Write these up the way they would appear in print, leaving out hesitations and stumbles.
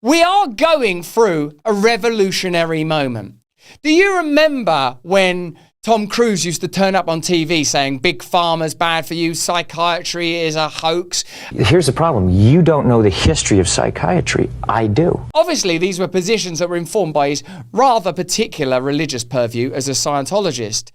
We are going through a revolutionary moment. Do you remember when Tom Cruise used to turn up on TV saying big pharma's bad for you, psychiatry is a hoax? Here's the problem. You don't know the history of psychiatry. I do. Obviously, these were positions that were informed by his rather particular religious purview as a Scientologist.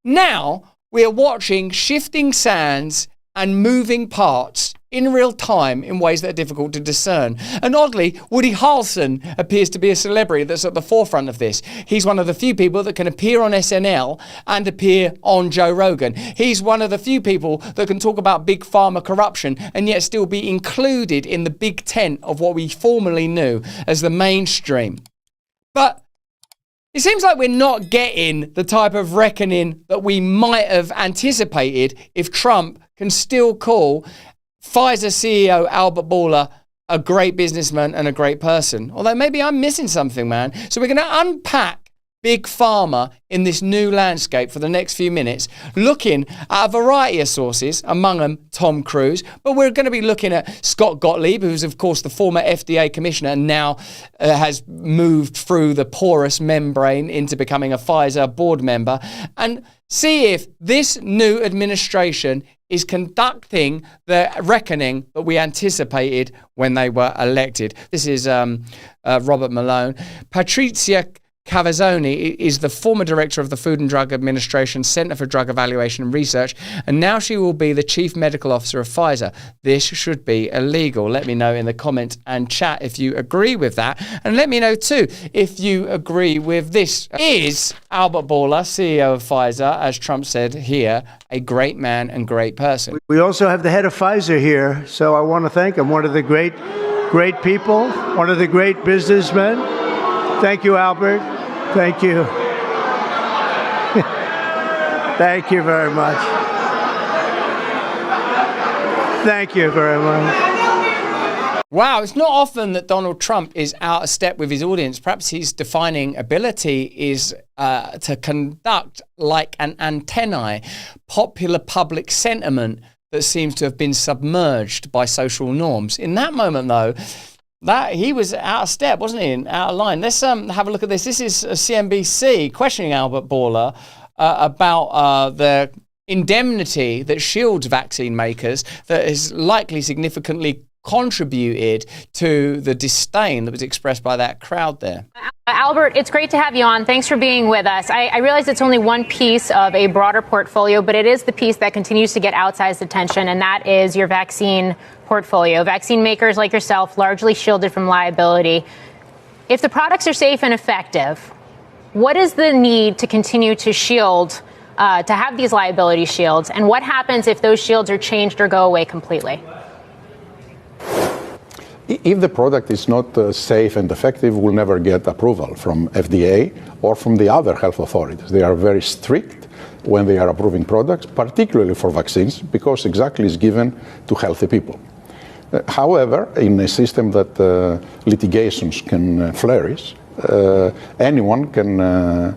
Now, we are watching shifting sands and moving parts in real time in ways that are difficult to discern. And oddly, Woody Harrelson appears to be a celebrity that's at the forefront of this. He's one of the few people that can appear on SNL and appear on Joe Rogan. He's one of the few people that can talk about big pharma corruption and yet still be included in the big tent of what we formerly knew as the mainstream. But it seems like we're not getting the type of reckoning that we might have anticipated if Trump can still call Pfizer CEO Albert Bourla a great businessman and a great person. Although maybe I'm missing something, man. So we're going to unpack big pharma in this new landscape for the next few minutes, looking at a variety of sources, among them Tom Cruise, but we're going to be looking at Scott Gottlieb, who's of course the former FDA commissioner and now has moved through the porous membrane into becoming a Pfizer board member, and see if this new administration is conducting the reckoning that we anticipated when they were elected. This is Robert Malone. Patrizia Cavazzoni is the former director of the Food and Drug Administration Center for Drug Evaluation and Research, and now she will be the chief medical officer of Pfizer. This should be illegal. Let me know in the comments and chat if you agree with that, and let me know too if you agree with this. Is Albert Bourla, CEO of Pfizer, as Trump said here, a great man and great person? We also have the head of Pfizer here, so I want to thank him. One of the great people, one of the great businessmen. Thank you, Albert. Thank you. Thank you very much. Thank you very much. Wow, it's not often that Donald Trump is out of step with his audience. Perhaps his defining ability is to conduct, like an antennae, popular public sentiment that seems to have been submerged by social norms. In that moment, though, that he was out of step, wasn't he? And out of line. Let's have a look at this. This is CNBC questioning Albert Bourla about the indemnity that shields vaccine makers that has likely significantly contributed to the disdain that was expressed by that crowd there. Albert, it's great to have you on. Thanks for being with us. I realize it's only one piece of a broader portfolio, but it is the piece that continues to get outsized attention, and that is your vaccine portfolio. Vaccine makers like yourself, largely shielded from liability. If the products are safe and effective, what is the need to continue to shield, to have these liability shields? And what happens if those shields are changed or go away completely? If the product is not safe and effective, we'll never get approval from FDA or from the other health authorities. They are very strict when they are approving products, particularly for vaccines, because exactly is given to healthy people. However, in a system that litigations can flourish, anyone can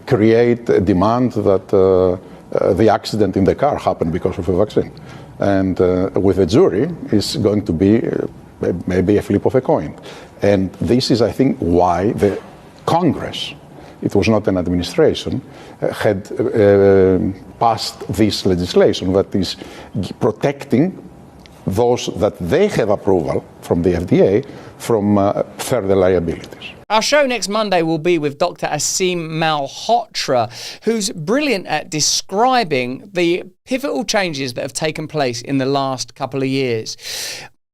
create a demand that the accident in the car happened because of a vaccine. And with a jury, it's going to be maybe a flip of a coin. And this is, I think, why the Congress, it was not an administration, had passed this legislation that is protecting those that they have approval from the FDA from further liabilities. Our show next Monday will be with Dr. Aseem Malhotra, who's brilliant at describing the pivotal changes that have taken place in the last couple of years.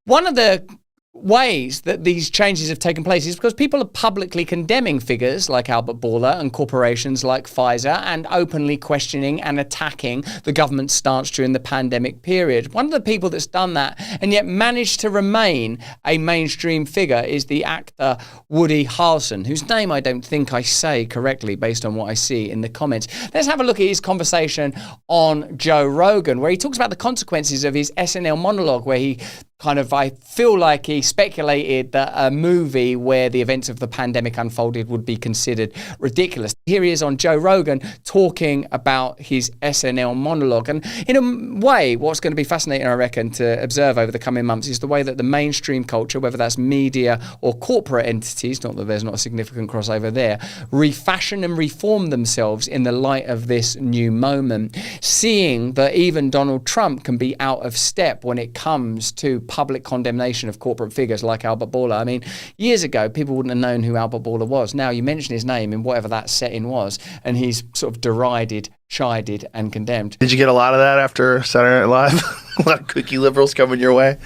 One of the ways that these changes have taken place is because people are publicly condemning figures like Albert Bourla and corporations like Pfizer and openly questioning and attacking the government's stance during the pandemic period. One of the people that's done that and yet managed to remain a mainstream figure is the actor Woody Harrelson, whose name I don't think I say correctly based on what I see in the comments. Let's have a look at his conversation on Joe Rogan, where he talks about the consequences of his SNL monologue, where he I feel like he speculated that a movie where the events of the pandemic unfolded would be considered ridiculous. Here he is on Joe Rogan talking about his SNL monologue. And in a way, what's going to be fascinating, I reckon, to observe over the coming months is the way that the mainstream culture, whether that's media or corporate entities, not that there's not a significant crossover there, refashion and reform themselves in the light of this new moment, seeing that even Donald Trump can be out of step when it comes to public condemnation of corporate figures like Albert Bourla. I mean, years ago, people wouldn't have known who Albert Bourla was. Now you mention his name in whatever that setting was, and he's sort of derided, chided, and condemned. Did you get a lot of that after Saturday Night Live? A lot of kooky liberals coming your way?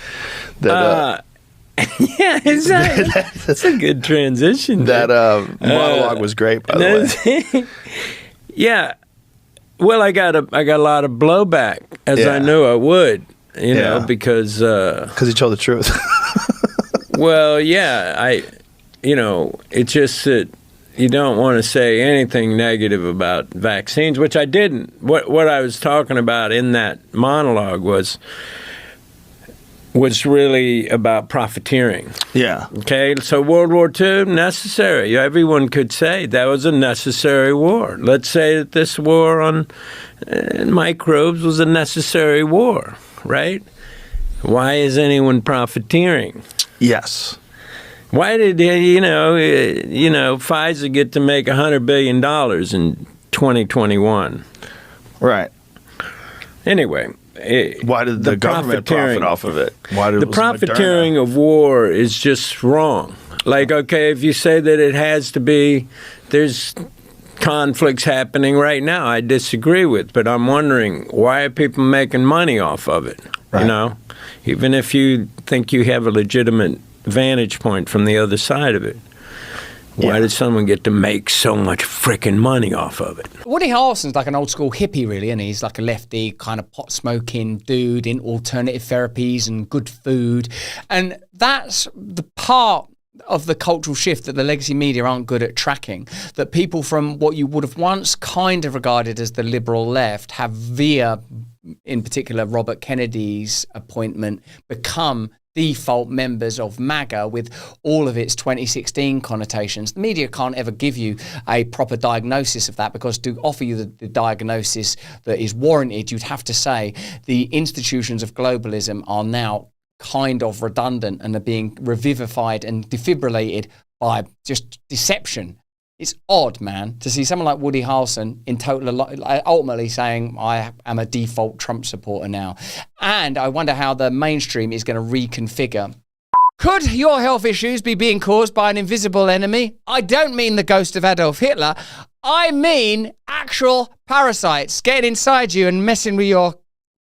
Yeah, that's a good transition. That monologue was great, by the way. Yeah. Well, I got a lot of blowback, as I knew I would. You know, because he told the truth. Well, yeah, it's just that you don't want to say anything negative about vaccines, which I didn't. What I was talking about in that monologue was really about profiteering. Yeah. Okay, so World War II, necessary. Everyone could say that was a necessary war. Let's say that this war on microbes was a necessary war. Right? Why is anyone profiteering? Yes. Why did Pfizer get to make $100 billion in 2021? Right. Anyway, why did the government profit off of it? Why did the profiteering of war is just wrong. Like, okay, if you say that it has to be, there's conflicts happening right now I disagree with, but I'm wondering, why are people making money off of it? Right. You know, even if you think you have a legitimate vantage point from the other side of it. Why did someone get to make so much frickin' money off of it? Woody Harrelson's like an old school hippie, really, and he's like a lefty kind of pot smoking dude in alternative therapies and good food. And that's the part of the cultural shift that the legacy media aren't good at tracking, that people from what you would have once kind of regarded as the liberal left have, via, in particular, Robert Kennedy's appointment, become default members of MAGA with all of its 2016 connotations. The media can't ever give you a proper diagnosis of that, because to offer you the diagnosis that is warranted, you'd have to say the institutions of globalism are now kind of redundant and are being revivified and defibrillated by just deception. It's odd, man, to see someone like Woody Harrelson in total, ultimately saying, I am a default Trump supporter now. And I wonder how the mainstream is going to reconfigure. Could your health issues be being caused by an invisible enemy? I don't mean the ghost of Adolf Hitler. I mean actual parasites getting inside you and messing with your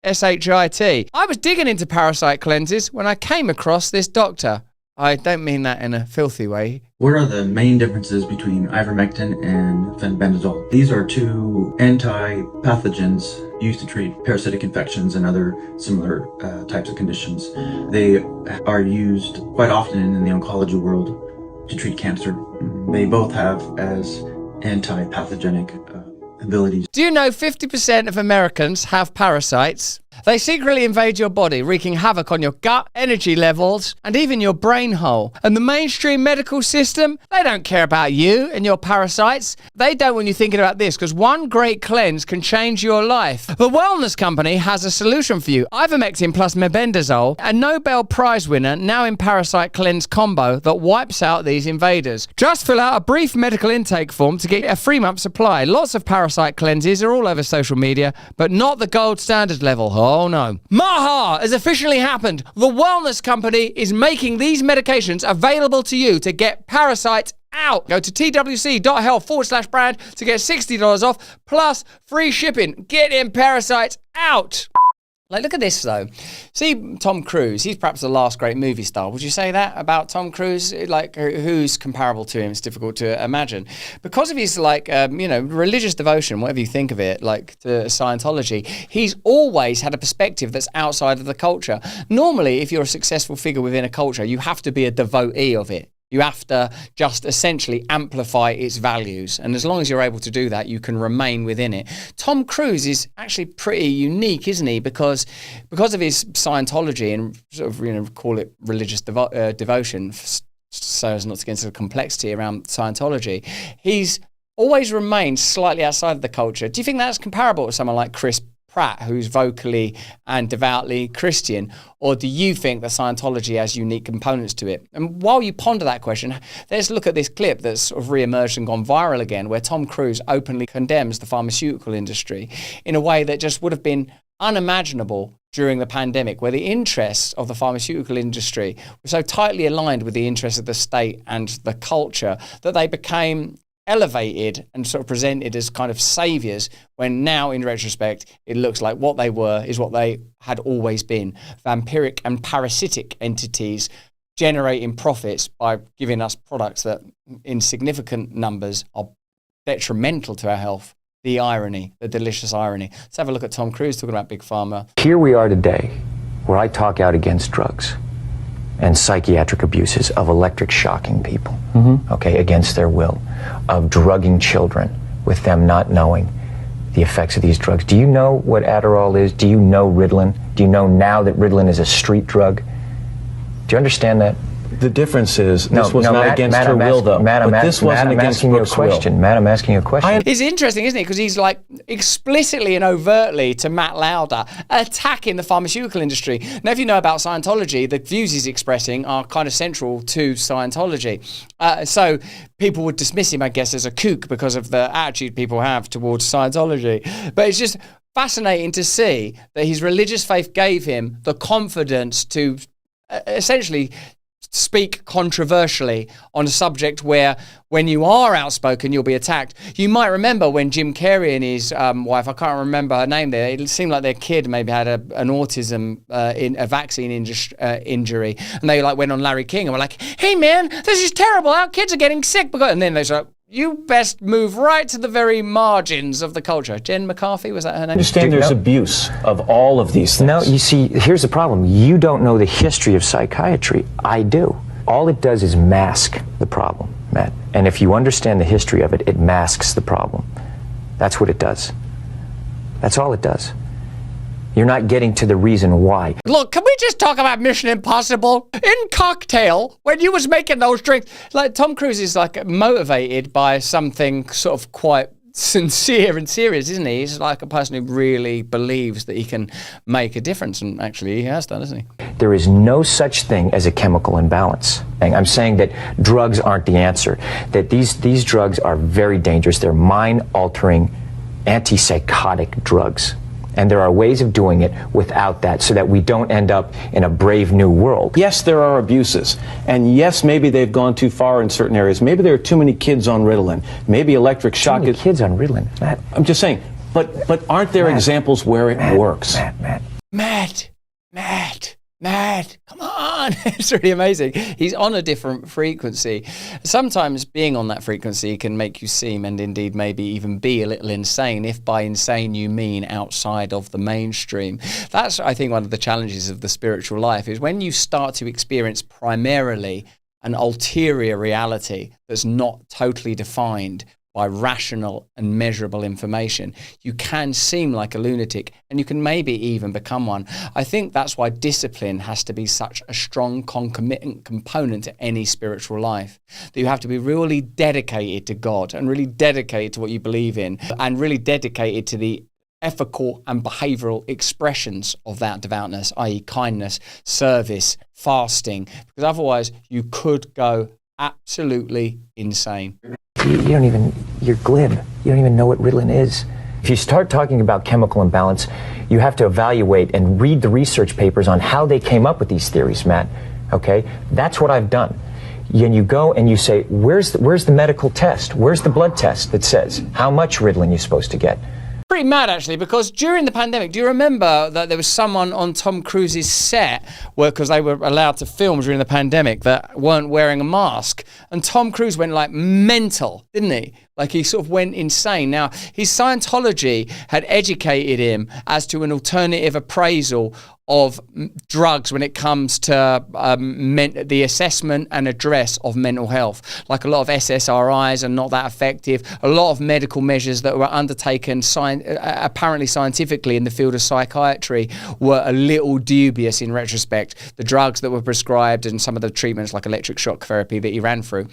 shit. I was digging into parasite cleanses when I came across this doctor. I don't mean that in a filthy way. What are the main differences between ivermectin and fenbendazole? These are two anti-pathogens used to treat parasitic infections and other similar types of conditions. They are used quite often in the oncology world to treat cancer. They both have as anti-pathogenic abilities. Do you know 50% of Americans have parasites? They secretly invade your body, wreaking havoc on your gut, energy levels, and even your brain hole. And the mainstream medical system, they don't care about you and your parasites. They don't when you're thinking about this, because one great cleanse can change your life. The Wellness Company has a solution for you. Ivermectin plus mebendazole, a Nobel Prize winner, now in Parasite Cleanse combo that wipes out these invaders. Just fill out a brief medical intake form to get a 3-month supply. Lots of parasite cleanses are all over social media, but not the gold standard level. Oh no. Maha has officially happened. The Wellness Company is making these medications available to you to get parasites out. Go to twc.health/brand to get $60 off plus free shipping. Get them parasites out. Like, look at this, though. See Tom Cruise. He's perhaps the last great movie star. Would you say that about Tom Cruise? Like, who's comparable to him? It's difficult to imagine. Because of his, religious devotion, whatever you think of it, like to Scientology, he's always had a perspective that's outside of the culture. Normally, if you're a successful figure within a culture, you have to be a devotee of it. You have to just essentially amplify its values. And as long as you're able to do that, you can remain within it. Tom Cruise is actually pretty unique, isn't he? Because of his Scientology and sort of, call it religious devotion, so as not to get into the complexity around Scientology, he's always remained slightly outside of the culture. Do you think that's comparable to someone like Chris Pratt, who's vocally and devoutly Christian, or do you think that Scientology has unique components to it? And while you ponder that question, let's look at this clip that's sort of re-emerged and gone viral again, where Tom Cruise openly condemns the pharmaceutical industry in a way that just would have been unimaginable during the pandemic, where the interests of the pharmaceutical industry were so tightly aligned with the interests of the state and the culture that they became elevated and sort of presented as kind of saviors, when now in retrospect it looks like what they were is what they had always been: vampiric and parasitic entities generating profits by giving us products that in significant numbers are detrimental to our health. The irony, the delicious irony. Let's have a look at Tom Cruise talking about Big Pharma. Here we are today, where I talk out against drugs and psychiatric abuses of electric shocking people, okay, against their will, of drugging children with them not knowing the effects of these drugs. Do you know what Adderall is? Do you know Ritalin? Do you know now that Ritalin is a street drug? Do you understand that? The difference is this was not Matt, against Matt, her will, though. Matt, But this wasn't I'm against asking you a Brooke's will. question. Matt, I'm asking you a question. It's interesting, isn't it? Because he's like explicitly and overtly, to Matt Lauder, attacking the pharmaceutical industry. Now, if you know about Scientology, the views he's expressing are kind of central to Scientology. So people would dismiss him, I guess, as a kook because of the attitude people have towards Scientology. But it's just fascinating to see that his religious faith gave him the confidence to essentially speak controversially on a subject where, when you are outspoken, you'll be attacked. You might remember when Jim Carrey and his wife, I can't remember her name there, it seemed like their kid maybe had an autism a vaccine injury, and they like went on Larry King and were like, "Hey man, this is terrible, our kids are getting sick," and then they like, "You best move right to the very margins of the culture." Jen McCarthy, was that her name? I understand there's abuse of all of these things. No, you see, here's the problem. You don't know the history of psychiatry. I do. All it does is mask the problem, Matt. And if you understand the history of it, it masks the problem. That's what it does. That's all it does. You're not getting to the reason why. Look, can we just talk about Mission Impossible? In Cocktail, when you was making those drinks, like Tom Cruise is like motivated by something sort of quite sincere and serious, isn't he? He's like a person who really believes that he can make a difference, and actually he has done, isn't he? There is no such thing as a chemical imbalance. I'm saying that drugs aren't the answer, that these drugs are very dangerous. They're mind-altering, antipsychotic drugs. And there are ways of doing it without that, so that we don't end up in a brave new world. Yes, there are abuses. And yes, maybe they've gone too far in certain areas. Maybe there are too many kids on Ritalin. Maybe electric shock Too many kids on Ritalin, Matt. I'm just saying, but aren't there examples where it works? Matt, come on. It's really amazing. He's on a different frequency. Sometimes being on that frequency can make you seem, and indeed maybe even be, a little insane, if by insane you mean outside of the mainstream. That's, I think, one of the challenges of the spiritual life, is when you start to experience primarily an ulterior reality that's not totally defined by rational and measurable information, you can seem like a lunatic, and you can maybe even become one. I think that's why discipline has to be such a strong concomitant component to any spiritual life, that you have to be really dedicated to God and really dedicated to what you believe in, and really dedicated to the ethical and behavioral expressions of that devoutness, i.e. kindness, service, fasting, because otherwise you could go absolutely insane. You're glib. You don't even know what Ritalin is. If you start talking about chemical imbalance, you have to evaluate and read the research papers on how they came up with these theories, Matt. Okay? That's what I've done. And you go and you say, where's the medical test? Where's the blood test that says how much Ritalin you're supposed to get? Pretty mad, actually, because during the pandemic, do you remember that there was someone on Tom Cruise's set, because they were allowed to film during the pandemic, that weren't wearing a mask, and Tom Cruise went like mental, didn't he? Like, he sort of went insane. Now, his Scientology had educated him as to an alternative appraisal of drugs when it comes to the assessment and address of mental health. Like a lot of SSRIs are not that effective. A lot of medical measures that were undertaken apparently scientifically in the field of psychiatry were a little dubious in retrospect. The drugs that were prescribed and some of the treatments like electric shock therapy that he ran through.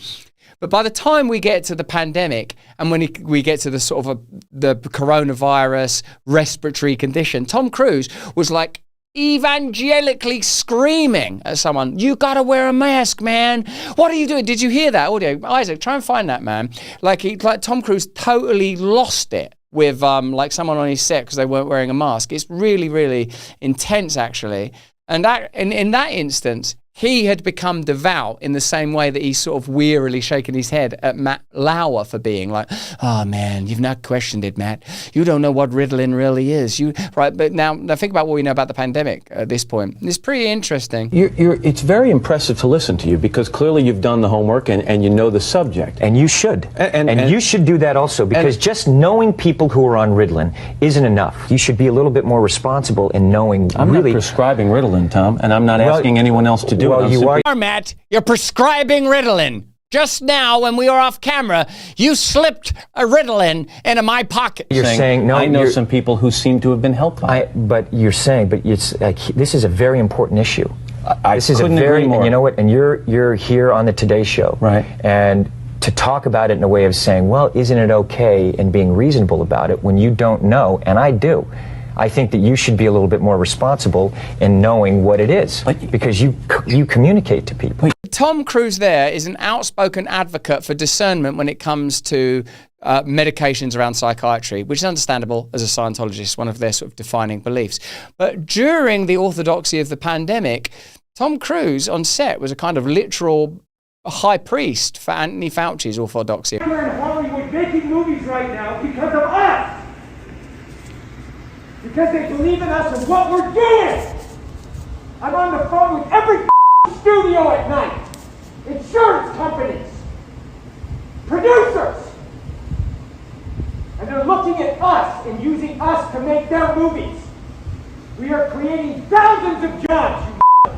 But by the time we get to the pandemic and when we get to the sort of the coronavirus respiratory condition, Tom Cruise was like evangelically screaming at someone, "You gotta wear a mask, man. What are you doing?" Did you hear that audio? Isaac, try and find that, man. Like Tom Cruise totally lost it with like someone on his set because they weren't wearing a mask. It's really, really intense, actually. And in that instance, he had become devout in the same way that he's sort of wearily shaking his head at Matt Lauer for being like, "Oh man, you've not questioned it, Matt. You don't know what Ritalin really is." Right? But now think about what we know about the pandemic at this point. It's pretty interesting. It's very impressive to listen to you because clearly you've done the homework and you know the subject. And you should. And you should do that also because just knowing people who are on Ritalin isn't enough. You should be a little bit more responsible in knowing I'm not prescribing Ritalin, Tom, and I'm not asking anyone else to do it. Well, you are, Matt. You're prescribing Ritalin. Just now, when we were off camera, you slipped a Ritalin into my pocket. You're saying no. I know some people who seem to have been helped by it. But it's like this is a very important issue. This is couldn't agree more. And you know what? And you're here on the Today Show, right? And to talk about it in a way of saying, well, isn't it okay, and being reasonable about it when you don't know, and I do. I think that you should be a little bit more responsible in knowing what it is because you communicate to people. Tom Cruise there is an outspoken advocate for discernment when it comes to medications around psychiatry, which is understandable as a Scientologist, one of their sort of defining beliefs. But during the orthodoxy of the pandemic, Tom Cruise on set was a kind of literal high priest for Anthony Fauci's orthodoxy. We're in Hollywood making movies right now because of us. Because they believe in us and what we're doing. I'm on the phone with every studio at night. Insurance companies. Producers. And they're looking at us and using us to make their movies. We are creating thousands of jobs, you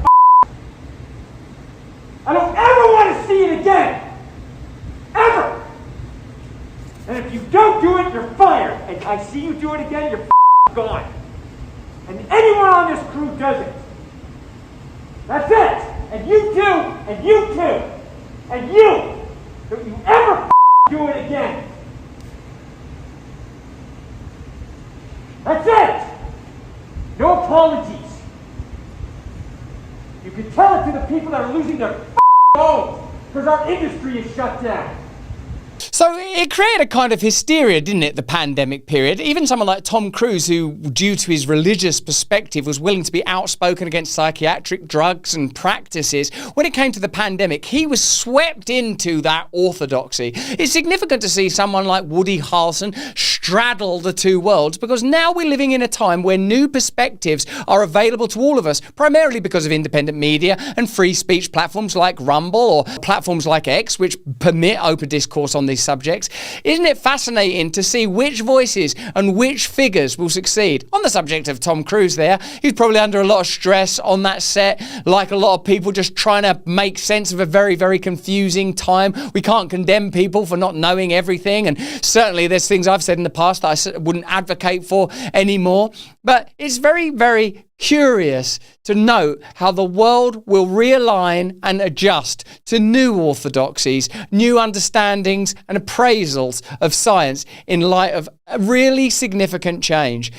I don't ever want to see it again. Ever. And if you don't do it, you're fired. And I see you do it again, you're gone. And anyone on this crew does it. That's it. And you too, and you too, and you. Don't you ever do it again. That's it. No apologies. You can tell it to the people that are losing their homes because our industry is shut down. So it created a kind of hysteria, didn't it, the pandemic period? Even someone like Tom Cruise, who, due to his religious perspective, was willing to be outspoken against psychiatric drugs and practices. When it came to the pandemic, he was swept into that orthodoxy. It's significant to see someone like Woody Harrelson straddle the two worlds, because now we're living in a time where new perspectives are available to all of us, primarily because of independent media and free speech platforms like Rumble or platforms like X, which permit open discourse on these subjects. Isn't it fascinating to see which voices and which figures will succeed? On the subject of Tom Cruise there, he's probably under a lot of stress on that set, like a lot of people just trying to make sense of a very, very confusing time. We can't condemn people for not knowing everything, and certainly there's things I've said in the past that I wouldn't advocate for anymore. But it's very, very curious to note how the world will realign and adjust to new orthodoxies, new understandings and appraisals of science in light of a really significant change.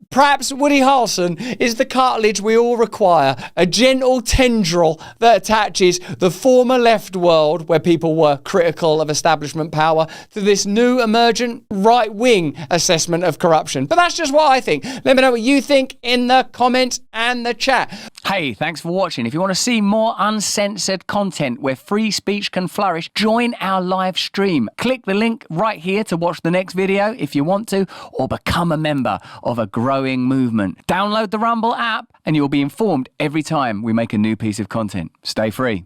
Perhaps Woody Harrelson is the cartilage we all require, a gentle tendril that attaches the former left world, where people were critical of establishment power, to this new emergent right-wing assessment of corruption. But that's just what I think. Let me know what you think in the comments and the chat. Hey, thanks for watching. If you want to see more uncensored content where free speech can flourish, join our live stream. Click the link right here to watch the next video if you want to, or become a member of a growing movement. Download the Rumble app and you'll be informed every time we make a new piece of content. Stay free.